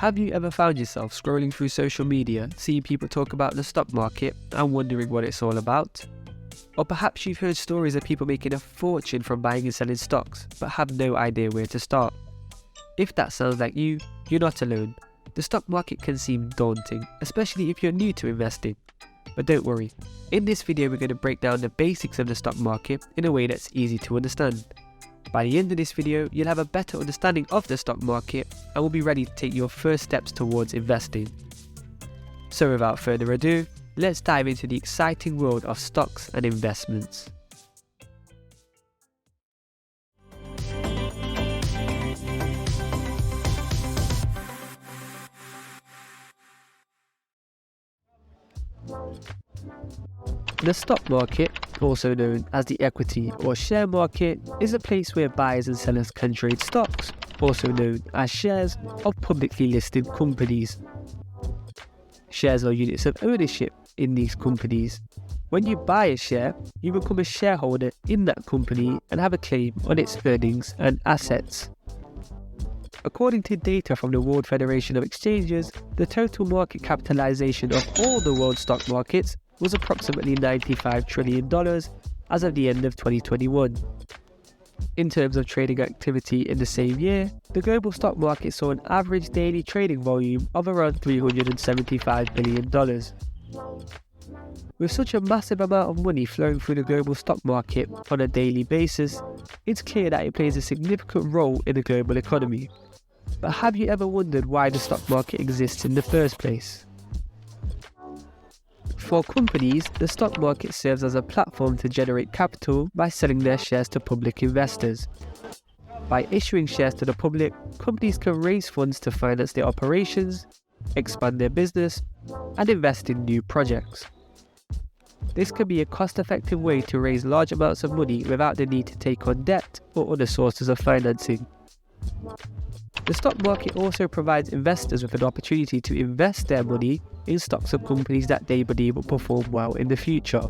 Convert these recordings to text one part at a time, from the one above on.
Have you ever found yourself scrolling through social media, seeing people talk about the stock market and wondering what it's all about? Or perhaps you've heard stories of people making a fortune from buying and selling stocks, but have no idea where to start. If that sounds like you, you're not alone. The stock market can seem daunting, especially if you're new to investing. But don't worry, in this video we're going to break down the basics of the stock market in a way that's easy to understand. By the end of this video, you'll have a better understanding of the stock market and will be ready to take your first steps towards investing. So without further ado, let's dive into the exciting world of stocks and investments. The stock market, also known as the equity or share market, is a place where buyers and sellers can trade stocks, also known as shares, of publicly listed companies. Shares are units of ownership in these companies. When you buy a share, you become a shareholder in that company and have a claim on its earnings and assets. According to data from the World Federation of Exchanges, the total market capitalization of all the world stock markets was approximately $95 trillion as of the end of 2021. In terms of trading activity in the same year, the global stock market saw an average daily trading volume of around $375 billion. With such a massive amount of money flowing through the global stock market on a daily basis, it's clear that it plays a significant role in the global economy. But have you ever wondered why the stock market exists in the first place? For companies, the stock market serves as a platform to generate capital by selling their shares to public investors. By issuing shares to the public, companies can raise funds to finance their operations, expand their business, and invest in new projects. This can be a cost-effective way to raise large amounts of money without the need to take on debt or other sources of financing. The stock market also provides investors with an opportunity to invest their money in stocks of companies that they believe will perform well in the future.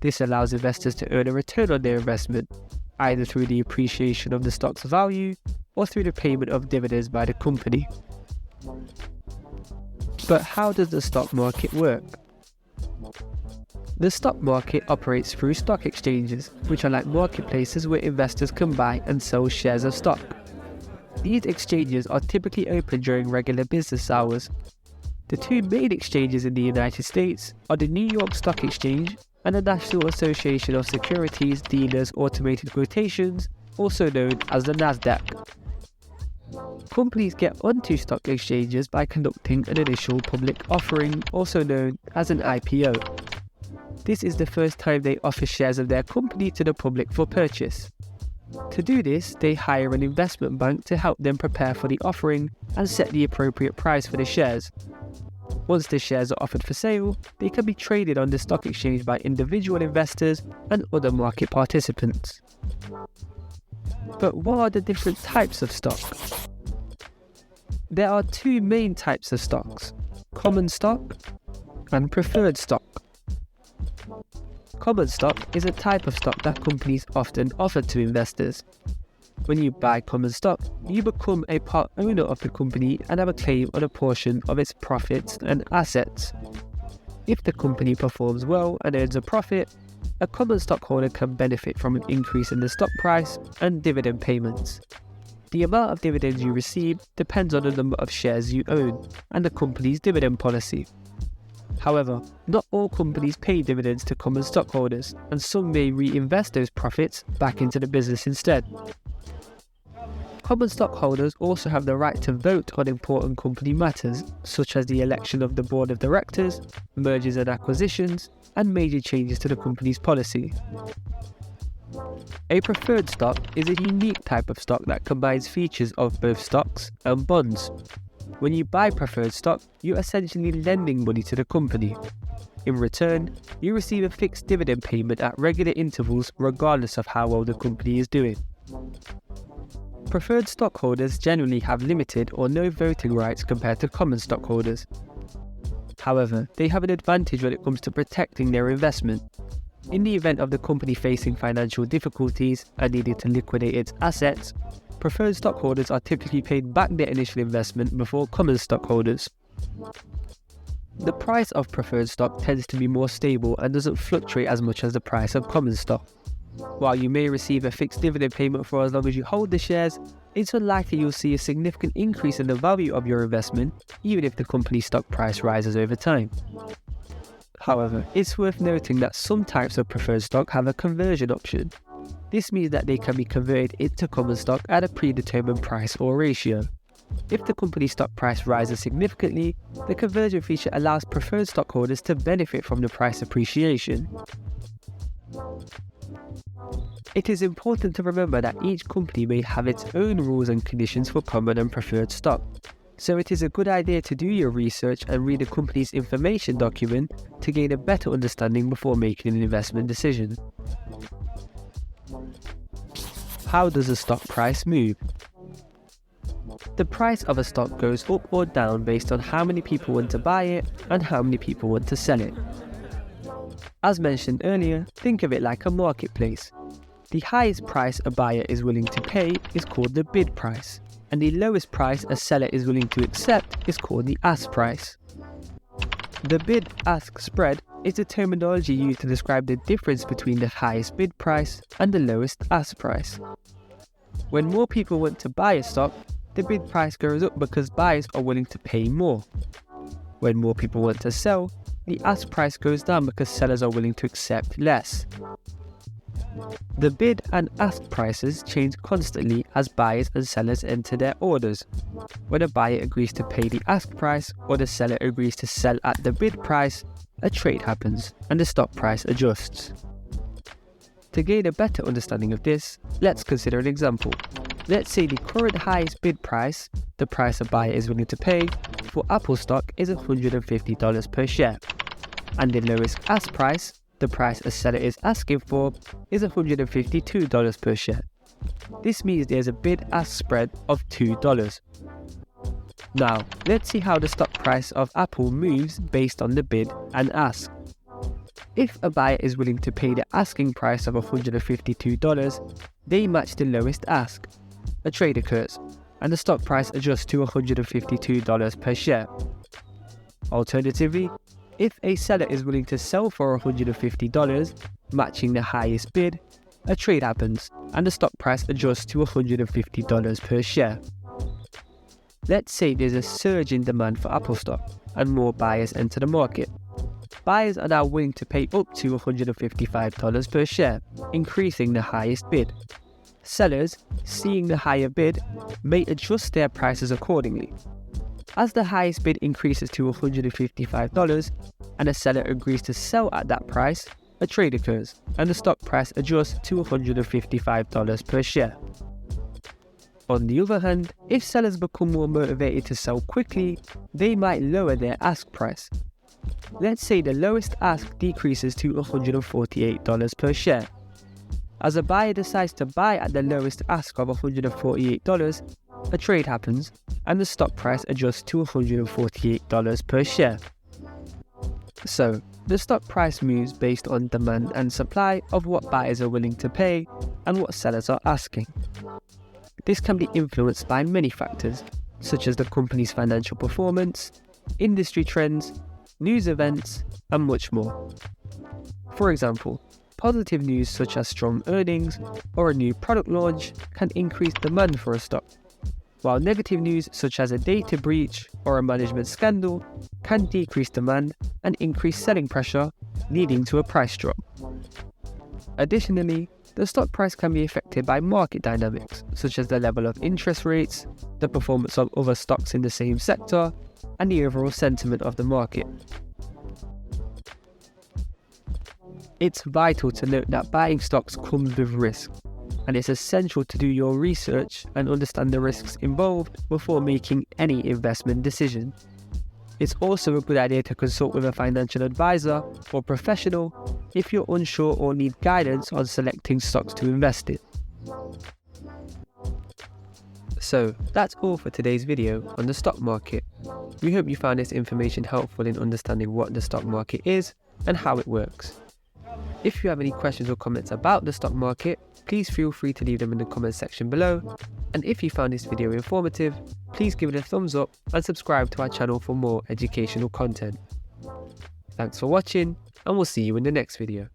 This allows investors to earn a return on their investment, either through the appreciation of the stock's value or through the payment of dividends by the company. But how does the stock market work? The stock market operates through stock exchanges, which are like marketplaces where investors can buy and sell shares of stock. These exchanges are typically open during regular business hours. The two main exchanges in the United States are the New York Stock Exchange and the National Association of Securities Dealers Automated Quotations, also known as the NASDAQ. Companies get onto stock exchanges by conducting an initial public offering, also known as an IPO. This is the first time they offer shares of their company to the public for purchase. To do this, they hire an investment bank to help them prepare for the offering and set the appropriate price for the shares. Once the shares are offered for sale, they can be traded on the stock exchange by individual investors and other market participants. But what are the different types of stock? There are two main types of stocks: common stock and preferred stock. Common stock is a type of stock that companies often offer to investors. When you buy common stock, you become a part owner of the company and have a claim on a portion of its profits and assets. If the company performs well and earns a profit, a common stockholder can benefit from an increase in the stock price and dividend payments. The amount of dividends you receive depends on the number of shares you own and the company's dividend policy. However, not all companies pay dividends to common stockholders, and some may reinvest those profits back into the business instead. Common stockholders also have the right to vote on important company matters, such as the election of the board of directors, mergers and acquisitions, and major changes to the company's policy. A preferred stock is a unique type of stock that combines features of both stocks and bonds. When you buy preferred stock, you're essentially lending money to the company. In return, you receive a fixed dividend payment at regular intervals regardless of how well the company is doing. Preferred stockholders generally have limited or no voting rights compared to common stockholders. However, they have an advantage when it comes to protecting their investment. In the event of the company facing financial difficulties and needing to liquidate its assets, preferred stockholders are typically paid back their initial investment before common stockholders. The price of preferred stock tends to be more stable and doesn't fluctuate as much as the price of common stock. While you may receive a fixed dividend payment for as long as you hold the shares, it's unlikely you'll see a significant increase in the value of your investment, even if the company's stock price rises over time. However, it's worth noting that some types of preferred stock have a conversion option. This means that they can be converted into common stock at a predetermined price or ratio. If the company's stock price rises significantly, the conversion feature allows preferred stockholders to benefit from the price appreciation. It is important to remember that each company may have its own rules and conditions for common and preferred stock, so it is a good idea to do your research and read the company's information document to gain a better understanding before making an investment decision. How does a stock price move? The price of a stock goes up or down based on how many people want to buy it and how many people want to sell it. As mentioned earlier, think of it like a marketplace. The highest price a buyer is willing to pay is called the bid price, and the lowest price a seller is willing to accept is called the ask price. The bid-ask spread is the terminology used to describe the difference between the highest bid price and the lowest ask price. When more people want to buy a stock, the bid price goes up because buyers are willing to pay more. When more people want to sell, the ask price goes down because sellers are willing to accept less. The bid and ask prices change constantly as buyers and sellers enter their orders. When a buyer agrees to pay the ask price or the seller agrees to sell at the bid price, a trade happens and the stock price adjusts. To gain a better understanding of this, let's consider an example. Let's say the current highest bid price, the price a buyer is willing to pay, for Apple stock is $150 per share, and the lowest ask price, the price a seller is asking for, is $152 per share. This means there's a bid-ask spread of $2. Now, let's see how the stock price of Apple moves based on the bid and ask. If a buyer is willing to pay the asking price of $152, they match the lowest ask. A trade occurs, and the stock price adjusts to $152 per share. Alternatively, if a seller is willing to sell for $150, matching the highest bid, a trade happens and the stock price adjusts to $150 per share. Let's say there's a surge in demand for Apple stock and more buyers enter the market. Buyers are now willing to pay up to $155 per share, increasing the highest bid. Sellers, seeing the higher bid, may adjust their prices accordingly. As the highest bid increases to $155 and a seller agrees to sell at that price, a trade occurs and the stock price adjusts to $155 per share. On the other hand, if sellers become more motivated to sell quickly, they might lower their ask price. Let's say the lowest ask decreases to $148 per share. As a buyer decides to buy at the lowest ask of $148, a trade happens and the stock price adjusts to $148 per share. So, the stock price moves based on demand and supply of what buyers are willing to pay and what sellers are asking. This can be influenced by many factors, such as the company's financial performance, industry trends, news events, and much more. For example, positive news such as strong earnings or a new product launch can increase demand for a stock, while negative news such as a data breach or a management scandal can decrease demand and increase selling pressure, leading to a price drop. Additionally, the stock price can be affected by market dynamics such as the level of interest rates, the performance of other stocks in the same sector, and the overall sentiment of the market. It's vital to note that buying stocks comes with risk, and it's essential to do your research and understand the risks involved before making any investment decision. It's also a good idea to consult with a financial advisor or professional if you're unsure or need guidance on selecting stocks to invest in. So, that's all for today's video on the stock market. We hope you found this information helpful in understanding what the stock market is and how it works. If you have any questions or comments about the stock market, please feel free to leave them in the comments section below. And if you found this video informative, please give it a thumbs up and subscribe to our channel for more educational content. Thanks for watching, and we'll see you in the next video.